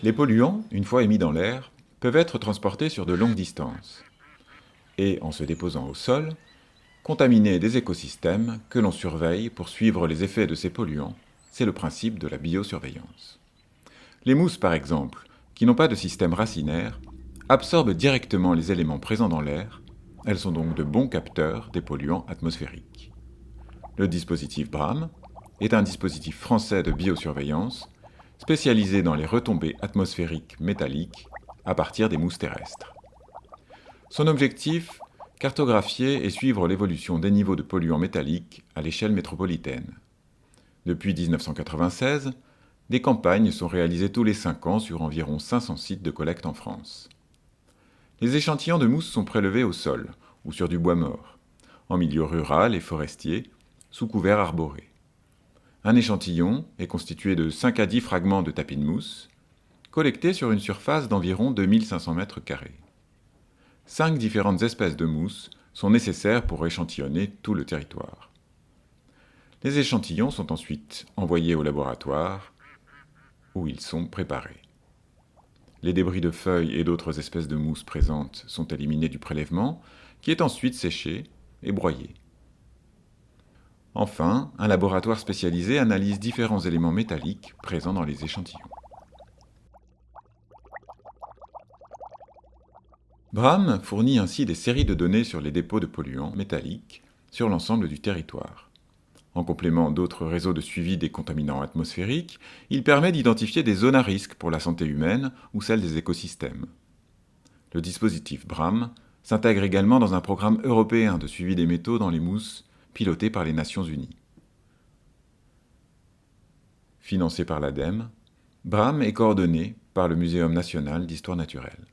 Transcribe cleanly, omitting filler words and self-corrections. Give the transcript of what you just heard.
Les polluants, une fois émis dans l'air, peuvent être transportés sur de longues distances et, en se déposant au sol, contaminer des écosystèmes que l'on surveille pour suivre les effets de ces polluants. C'est le principe de la biosurveillance. Les mousses, par exemple, qui n'ont pas de système racinaire, absorbent directement les éléments présents dans l'air. Elles sont donc de bons capteurs des polluants atmosphériques. Le dispositif BRAM est un dispositif français de biosurveillance spécialisé dans les retombées atmosphériques métalliques à partir des mousses terrestres. Son objectif, cartographier et suivre l'évolution des niveaux de polluants métalliques à l'échelle métropolitaine. Depuis 1996, des campagnes sont réalisées tous les 5 ans sur environ 500 sites de collecte en France. Les échantillons de mousse sont prélevés au sol ou sur du bois mort, en milieu rural et forestier, sous couvert arboré. Un échantillon est constitué de 5 à 10 fragments de tapis de mousse, collectés sur une surface d'environ 2500 m². 5 différentes espèces de mousse sont nécessaires pour échantillonner tout le territoire. Les échantillons sont ensuite envoyés au laboratoire, où ils sont préparés. Les débris de feuilles et d'autres espèces de mousse présentes sont éliminés du prélèvement, qui est ensuite séché et broyé. Enfin, un laboratoire spécialisé analyse différents éléments métalliques présents dans les échantillons. BRAM fournit ainsi des séries de données sur les dépôts de polluants métalliques sur l'ensemble du territoire. En complément d'autres réseaux de suivi des contaminants atmosphériques, il permet d'identifier des zones à risque pour la santé humaine ou celle des écosystèmes. Le dispositif BRAM s'intègre également dans un programme européen de suivi des métaux dans les mousses piloté par les Nations Unies. Financé par l'ADEME, BRAM est coordonné par le Muséum national d'histoire naturelle.